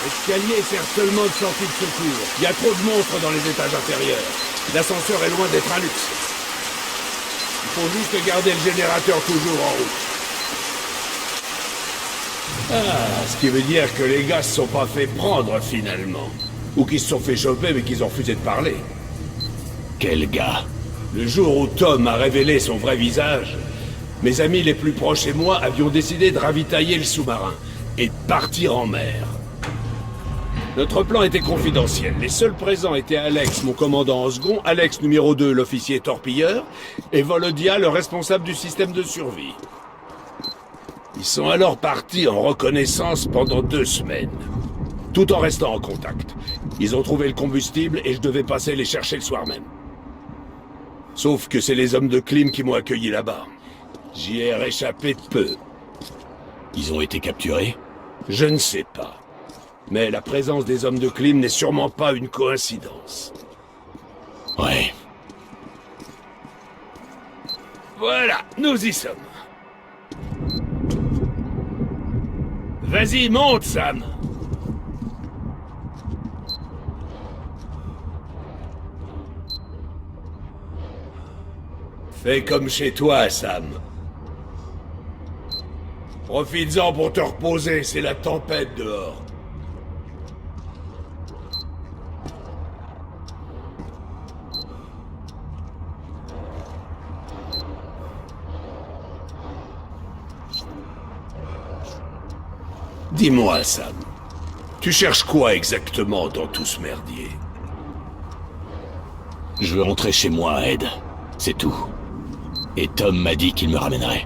L'escalier sert seulement de sortie de secours. Il y a trop de monstres dans les étages inférieurs. L'ascenseur est loin d'être un luxe. Il faut juste garder le générateur toujours en route. Ah, ce qui veut dire que les gars se sont pas fait prendre finalement. Ou qu'ils se sont fait choper mais qu'ils ont refusé de parler. Quel gars? Le jour où Tom a révélé son vrai visage, mes amis les plus proches et moi avions décidé de ravitailler le sous-marin et de partir en mer. Notre plan était confidentiel. Les seuls présents étaient Alex, mon commandant en second, Alex numéro 2, l'officier torpilleur, et Volodia, le responsable du système de survie. Ils sont alors partis en reconnaissance pendant 2 semaines, tout en restant en contact. Ils ont trouvé le combustible et je devais passer les chercher le soir même. Sauf que c'est les hommes de Klim qui m'ont accueilli là-bas. J'y ai réchappé de peu. Ils ont été capturés? Je ne sais pas. Mais la présence des hommes de Klim n'est sûrement pas une coïncidence. Ouais. Voilà, nous y sommes. Vas-y, monte, Sam. Fais comme chez toi, Sam. Profites-en pour te reposer, c'est la tempête dehors. Dis-moi, Sam, tu cherches quoi exactement dans tout ce merdier? Je veux rentrer chez moi, Ed. C'est tout. Et Tom m'a dit qu'il me ramènerait.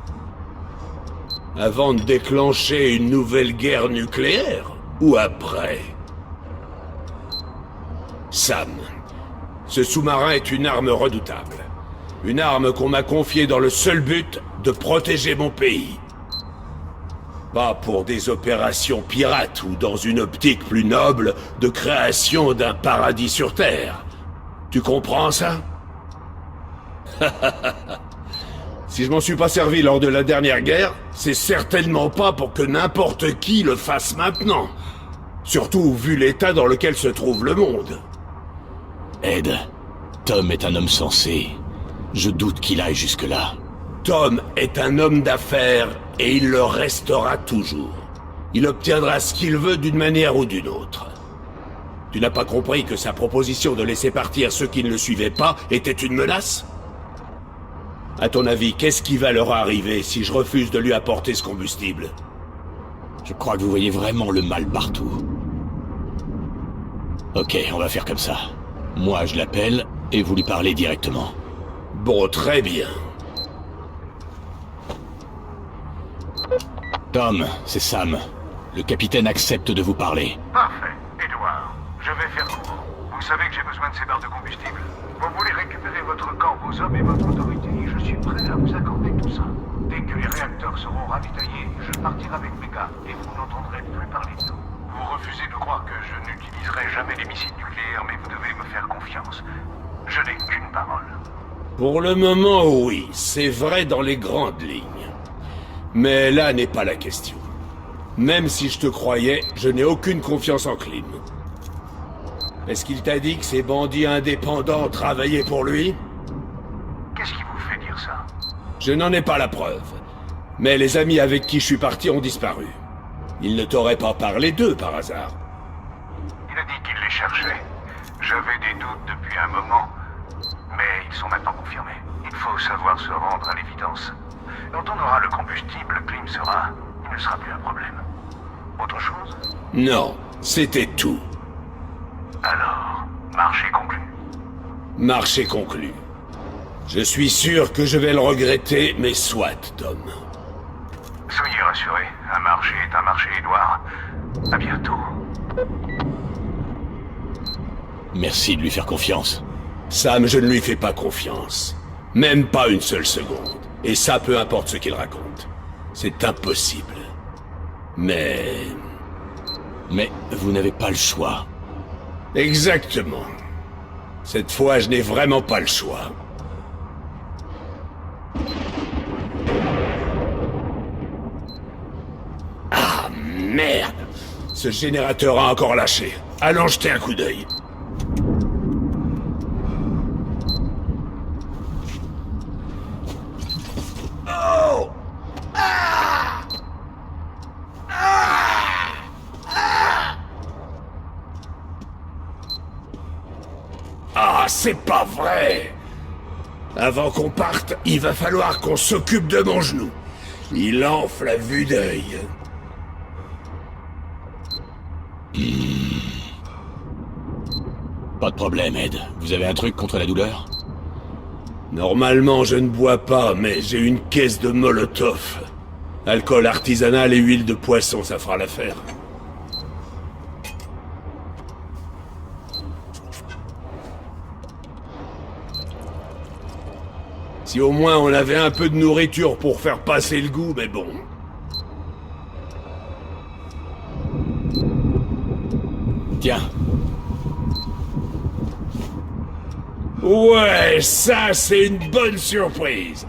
Avant de déclencher une nouvelle guerre nucléaire? Ou après? Sam, ce sous-marin est une arme redoutable. Une arme qu'on m'a confiée dans le seul but de protéger mon pays. Pas pour des opérations pirates ou dans une optique plus noble de création d'un paradis sur Terre. Tu comprends ça? Si je m'en suis pas servi lors de la dernière guerre, c'est certainement pas pour que n'importe qui le fasse maintenant. Surtout vu l'état dans lequel se trouve le monde. Ed, Tom est un homme sensé. Je doute qu'il aille jusque-là. Tom est un homme d'affaires et il le restera toujours. Il obtiendra ce qu'il veut d'une manière ou d'une autre. Tu n'as pas compris que sa proposition de laisser partir ceux qui ne le suivaient pas était une menace? À ton avis, qu'est-ce qui va leur arriver si je refuse de lui apporter ce combustible? Je crois que vous voyez vraiment le mal partout. Ok, on va faire comme ça. Moi, je l'appelle et vous lui parlez directement. Bon, très bien. Tom, c'est Sam. Le capitaine accepte de vous parler. Parfait, Edward. Je vais faire court. Vous savez que j'ai besoin de ces barres de combustible. Vous voulez récupérer votre camp, vos hommes et votre autorité. Je suis prêt à vous accorder tout ça. Dès que les réacteurs seront ravitaillés, je partirai avec mes gars et vous n'entendrez plus parler de nous. Vous refusez de croire que je n'utiliserai jamais les missiles nucléaires, mais vous devez me faire confiance. Je n'ai qu'une parole. Pour le moment, oui. C'est vrai dans les grandes lignes. Mais là n'est pas la question. Même si je te croyais, je n'ai aucune confiance en Klim. Est-ce qu'il t'a dit que ces bandits indépendants travaillaient pour lui? Qu'est-ce qui vous fait dire ça? Je n'en ai pas la preuve. Mais les amis avec qui je suis parti ont disparu. Il ne t'aurait pas parlé d'eux par hasard. Il a dit qu'il les cherchait. J'avais des doutes depuis un moment, mais ils sont maintenant confirmés. Il faut savoir se rendre à l'évidence. Quand on aura le combustible, Klim sera... Il ne sera plus un problème. Autre chose? Non, c'était tout. Alors, marché conclu. Marché conclu. Je suis sûr que je vais le regretter, mais soit, Tom. Soyez rassurés, un marché est un marché, Edouard. À bientôt. Merci de lui faire confiance. Sam, je ne lui fais pas confiance. Même pas une seule seconde. Et ça, peu importe ce qu'il raconte. C'est impossible. Mais vous n'avez pas le choix. exactement. Cette fois, je n'ai vraiment pas le choix. Ah, merde! Ce générateur a encore lâché. Allons jeter un coup d'œil. Oh! Ah! Ah! Ah! Ah, c'est pas vrai! Avant qu'on parte, il va falloir qu'on s'occupe de mon genou. Il enfle à vue d'œil. Pas de problème, Ed. Vous avez un truc contre la douleur? Normalement, je ne bois pas, mais j'ai une caisse de Molotov. Alcool artisanal et huile de poisson, ça fera l'affaire. Si au moins on avait un peu de nourriture pour faire passer le goût, mais bon. Tiens. Ouais, ça c'est une bonne surprise.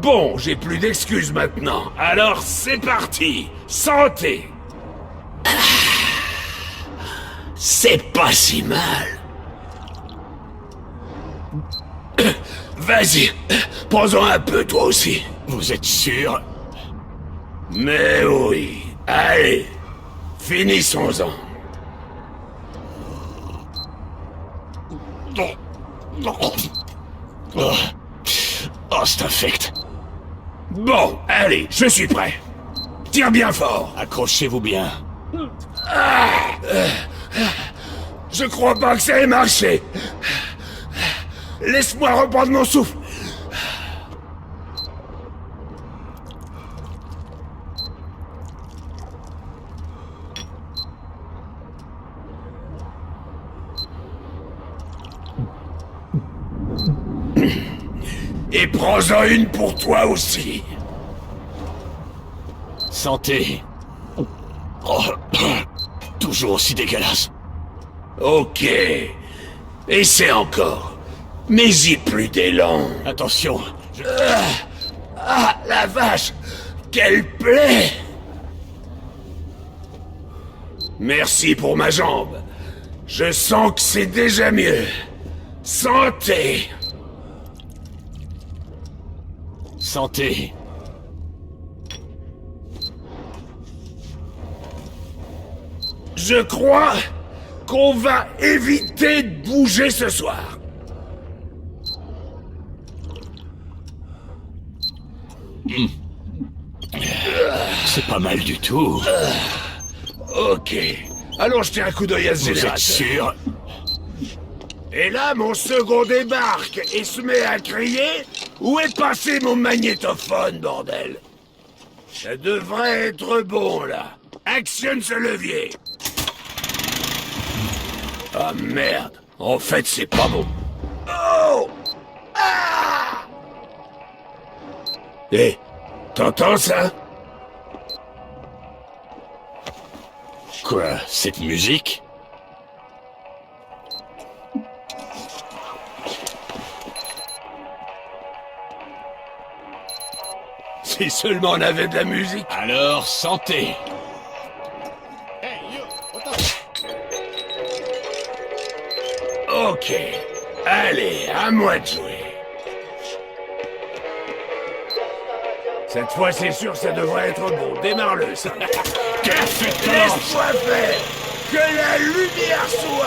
Bon, j'ai plus d'excuses maintenant. Alors c'est parti. Santé. C'est pas si mal. Vas-y, prends-en un peu toi aussi. Vous êtes sûr? Mais oui, allez, finissons-en. Oh, c'est infect. Bon, allez, je suis prêt. Tire bien fort. Accrochez-vous bien. Je crois pas que ça ait marché. Laisse-moi reprendre mon souffle. Et prends-en une pour toi aussi. Santé. Oh, toujours aussi dégueulasse. Ok. Essaie encore. Mais j'ai plus d'élan. Attention. Ah, la vache! Quelle plaie! Merci pour ma jambe. Je sens que c'est déjà mieux. Santé! Santé. Je crois qu'on va éviter de bouger ce soir. C'est pas mal du tout. Ok. Allons jeter un coup d'œil à ce Vous êtes générateur. sûr? Et là, mon second débarque et se met à crier « Où est passé mon magnétophone, bordel ?» Ça devrait être bon, là. Actionne ce levier. Ah, merde. En fait, c'est pas bon. Oh! Ah! Hé, t'entends ça? Quoi, cette musique? Si seulement on avait de la musique. Alors, santé. Ok. Allez, à moi de jouer. Cette fois, c'est sûr, ça devrait être bon. Démarre-le, ça. Laisse-moi faire. Que la lumière soit.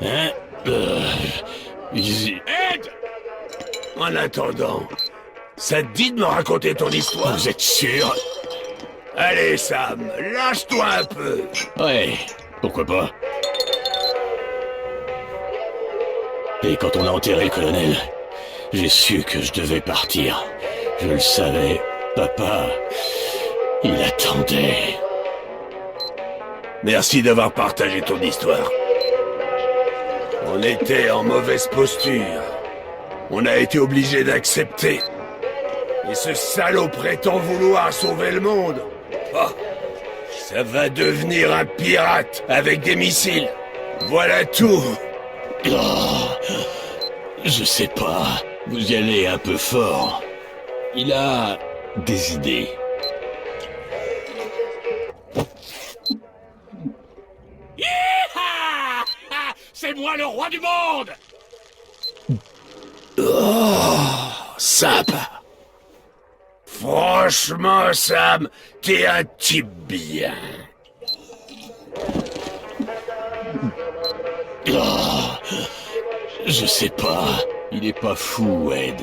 Hein? Aide! En attendant, ça te dit de me raconter ton histoire? Vous êtes sûr? Allez, Sam, lâche-toi un peu. Ouais, pourquoi pas. Et quand on a enterré le colonel, j'ai su que je devais partir. Je le savais. Papa, il attendait. Merci d'avoir partagé ton histoire. On était en mauvaise posture. On a été obligé d'accepter. Et ce salaud prétend vouloir sauver le monde. Oh, ça va devenir un pirate avec des missiles. Voilà tout. Oh, je sais pas. Vous y allez un peu fort. Il a des idées. Yeeha! C'est moi le roi du monde! Sap. Franchement, Sam, t'es un type bien. Je sais pas. Il est pas fou, Ed.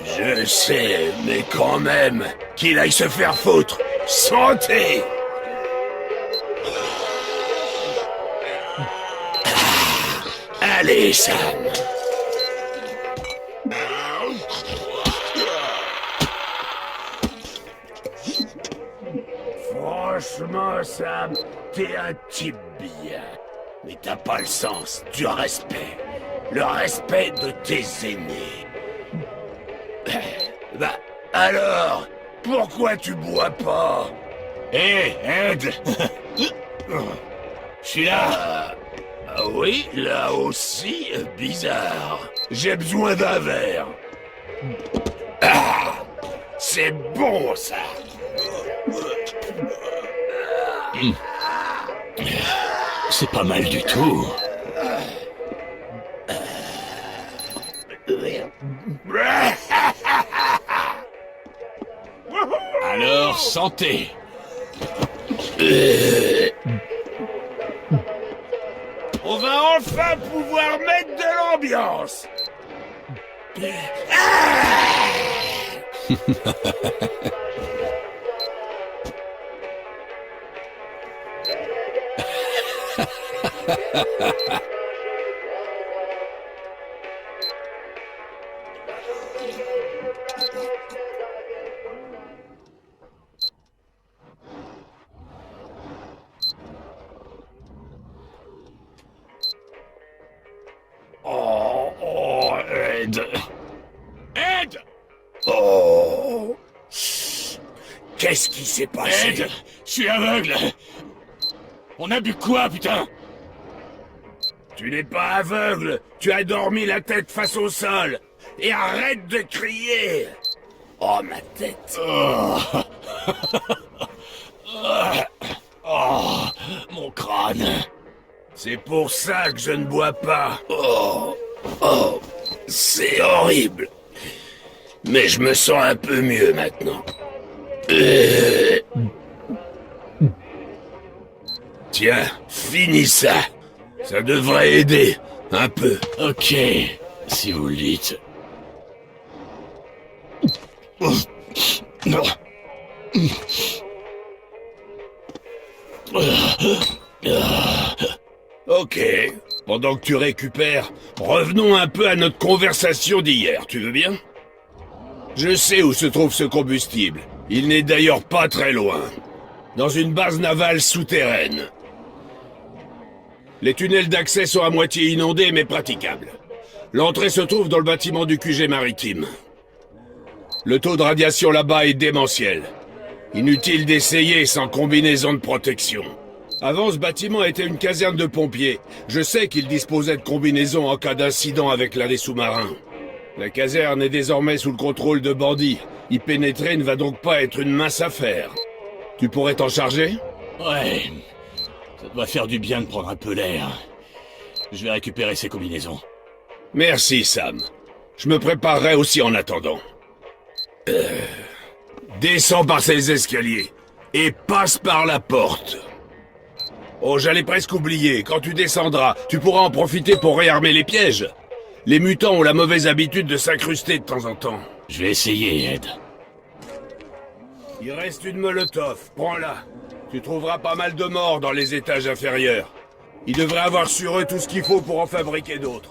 Je sais, mais quand même, qu'il aille se faire foutre. Santé! Allez, Sam. Franchement, Sam, t'es un type bien. Mais t'as pas le sens du respect. Le respect de tes aînés. Bah, alors, pourquoi tu bois pas? Hé, Ed. Je suis là. Ah oui, là aussi, bizarre. J'ai besoin d'un verre. Ah, c'est bon, ça. C'est pas mal du tout. Alors, santé. On va enfin pouvoir mettre de l'ambiance. Oh, Ed. Ed! Oh! Qu'est-ce qui s'est passé? Ed, je suis aveugle. On a bu quoi, putain? Tu n'es pas aveugle, tu as dormi la tête face au sol. Et arrête de crier. Oh, ma tête. Oh, mon crâne. C'est pour ça que je ne bois pas. Oh, c'est horrible. Mais je me sens un peu mieux maintenant. Tiens, finis ça. Ça devrait aider, un peu. Ok, si vous le dites. Ok, pendant que tu récupères, revenons un peu à notre conversation d'hier, tu veux bien? Je sais où se trouve ce combustible. Il n'est d'ailleurs pas très loin. Dans une base navale souterraine. Les tunnels d'accès sont à moitié inondés mais praticables. L'entrée se trouve dans le bâtiment du QG maritime. Le taux de radiation là-bas est démentiel. Inutile d'essayer sans combinaison de protection. Avant, ce bâtiment était une caserne de pompiers. Je sais qu'il disposait de combinaisons en cas d'incident avec l'un des sous-marins. La caserne est désormais sous le contrôle de bandits. Y pénétrer ne va donc pas être une mince affaire. Tu pourrais t'en charger? Ouais, ça doit faire du bien de prendre un peu l'air. Je vais récupérer ces combinaisons. Merci, Sam. Je me préparerai aussi en attendant. Descends par ces escaliers et passe par la porte. Oh, j'allais presque oublier. Quand tu descendras, tu pourras en profiter pour réarmer les pièges. Les mutants ont la mauvaise habitude de s'incruster de temps en temps. Je vais essayer, Ed. Il reste une molotov, prends-la. Tu trouveras pas mal de morts dans les étages inférieurs. Ils devraient avoir sur eux tout ce qu'il faut pour en fabriquer d'autres.